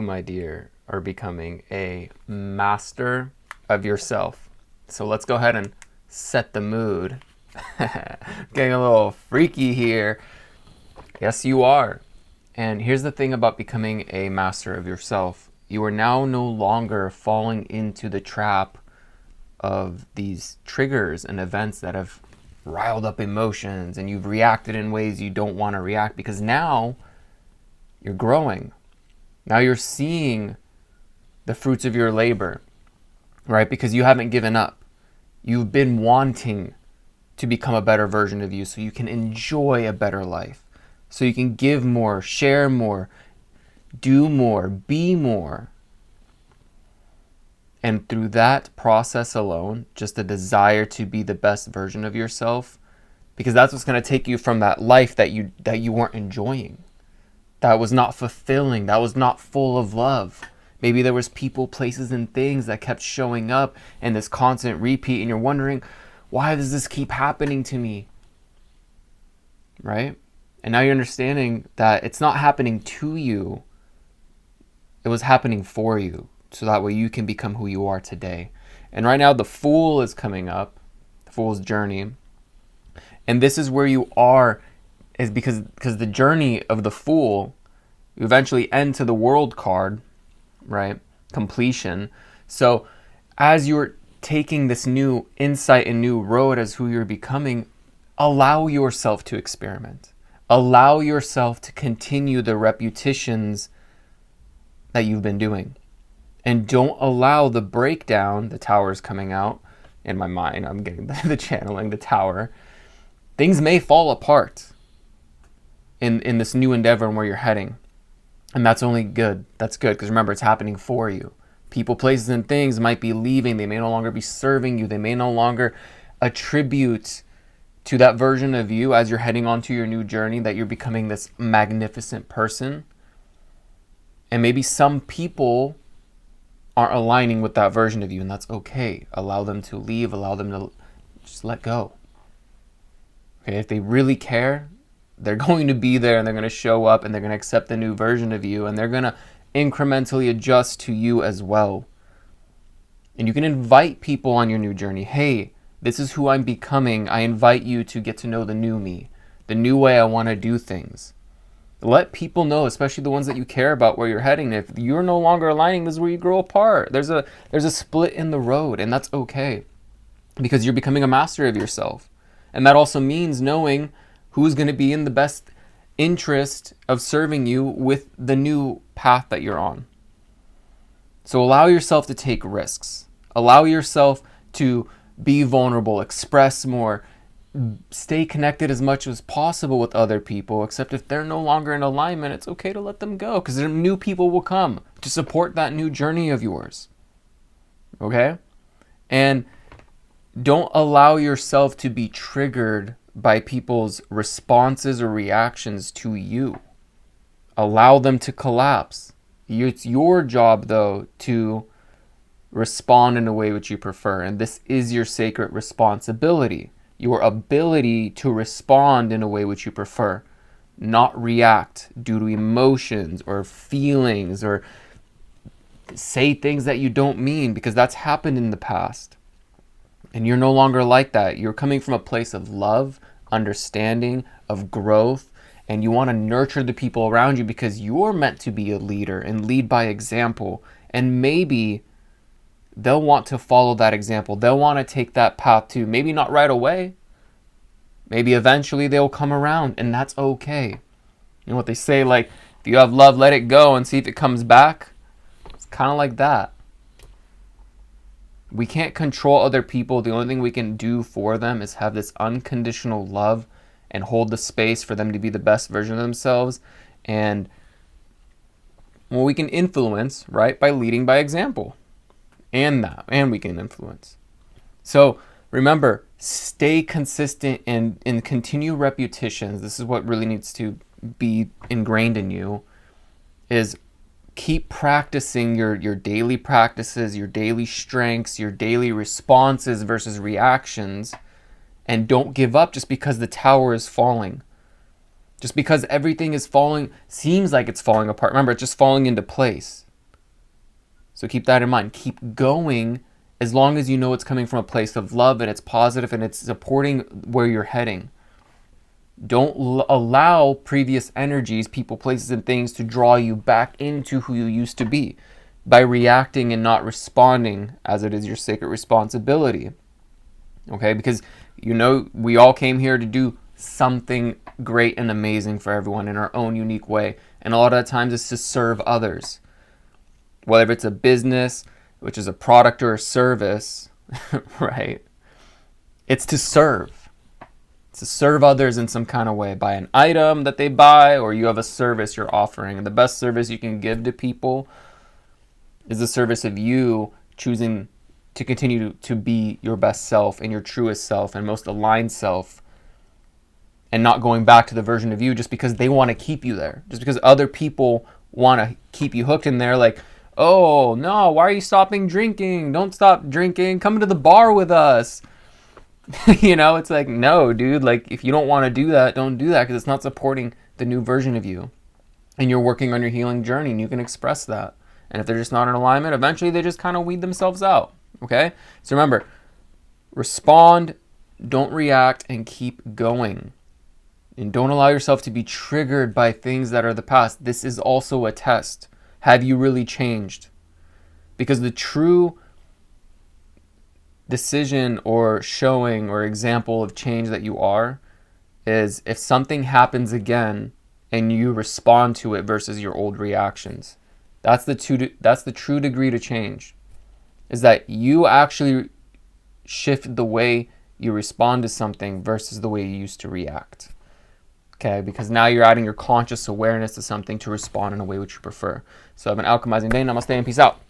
my dear, are becoming a master of yourself. So let's go ahead and set the mood. Getting a little freaky here. Yes, you are. And here's the thing about becoming a master of yourself. You are now no longer falling into the trap of these triggers and events that have riled up emotions, and you've reacted in ways you don't want to react, because now you're growing. Now you're seeing the fruits of your labor, right? Because you haven't given up. You've been wanting to become a better version of you so you can enjoy a better life, so you can give more, share more, do more, be more. And through that process alone, just a desire to be the best version of yourself, because that's what's going to take you from that life that you weren't enjoying, that was not fulfilling, that was not full of love. Maybe there was people, places, and things that kept showing up in this constant repeat, and you're wondering, why does this keep happening to me? Right? And now you're understanding that it's not happening to you. It was happening for you, so that way you can become who you are today. And right now the Fool is coming up, the Fool's journey. And this is where you are, is because the journey of the Fool, you eventually end to the World card, right? Completion. So as you're taking this new insight and new road as who you're becoming, allow yourself to experiment. Allow yourself to continue the repetitions that you've been doing. And don't allow the breakdown, the tower's coming out in my mind, I'm getting the channeling, the tower. Things may fall apart in this new endeavor and where you're heading. And that's only good. That's good, because remember, it's happening for you. People, places, and things might be leaving. They may no longer be serving you. They may no longer attribute to that version of you as you're heading onto your new journey, that you're becoming this magnificent person. And maybe some people aren't aligning with that version of you, and that's okay. Allow them to leave. Allow them to just let go. Okay, if they really care, they're going to be there, and they're going to show up, and they're going to accept the new version of you, and they're going to incrementally adjust to you as well. And you can invite people on your new journey. Hey, this is who I'm becoming. I invite you to get to know the new me, the new way I want to do things. Let people know, especially the ones that you care about, where you're heading. If you're no longer aligning, this is where you grow apart. There's a split in the road, and that's okay, because you're becoming a master of yourself. And that also means knowing who's going to be in the best interest of serving you with the new path that you're on. So allow yourself to take risks. Allow yourself to be vulnerable, express more, stay connected as much as possible with other people, except if they're no longer in alignment, it's okay to let them go, because new people will come to support that new journey of yours. Okay? And don't allow yourself to be triggered by people's responses or reactions to you. Allow them to collapse. It's your job, though, to respond in a way which you prefer. And this is your sacred responsibility. Your ability to respond in a way which you prefer. Not react due to emotions or feelings, or say things that you don't mean, because that's happened in the past. And you're no longer like that. You're coming from a place of love, understanding, of growth, and you want to nurture the people around you, because you're meant to be a leader and lead by example. And maybe they'll want to follow that example. They'll want to take that path too. Maybe not right away. Maybe eventually they'll come around, and that's okay. You know what they say, like, if you have love, let it go and see if it comes back. It's kind of like that. We can't control other people. The only thing we can do for them is have this unconditional love and hold the space for them to be the best version of themselves. And well, we can influence, right, by leading by example. And we can influence. So remember, stay consistent and continue repetitions. This is what really needs to be ingrained in you, is keep practicing your daily practices, your daily strengths, your daily responses versus reactions, and don't give up just because the tower is falling. Just because everything is falling, seems like it's falling apart. Remember, it's just falling into place. So keep that in mind. Keep going as long as you know it's coming from a place of love and it's positive and it's supporting where you're heading. Don't allow previous energies, people, places, and things to draw you back into who you used to be by reacting and not responding as it is your sacred responsibility. Okay? Because we all came here to do something great and amazing for everyone in our own unique way. And a lot of the times it's to serve others. Whether it's a business, which is a product or a service, right? It's to serve. It's to serve others in some kind of way by an item that they buy, or you have a service you're offering. And the best service you can give to people is the service of you choosing to continue to be your best self and your truest self and most aligned self, and not going back to the version of you just because they want to keep you there, just because other people want to keep you hooked in there. Like, oh no, why are you stopping drinking? Don't stop drinking. Come to the bar with us. It's like, no, dude, like if you don't want to do that, don't do that, because it's not supporting the new version of you. And you're working on your healing journey and you can express that. And if they're just not in alignment, eventually they just kind of weed themselves out. Okay? So remember, respond, don't react, and keep going. And don't allow yourself to be triggered by things that are the past. This is also a test. Have you really changed? Because the true decision or showing or example of change that you are is if something happens again and you respond to it versus your old reactions. That's the true degree to change. Is that you actually shift the way you respond to something versus the way you used to react. Okay, because now you're adding your conscious awareness to something to respond in a way which you prefer. So have an alchemizing day. Namaste and peace out.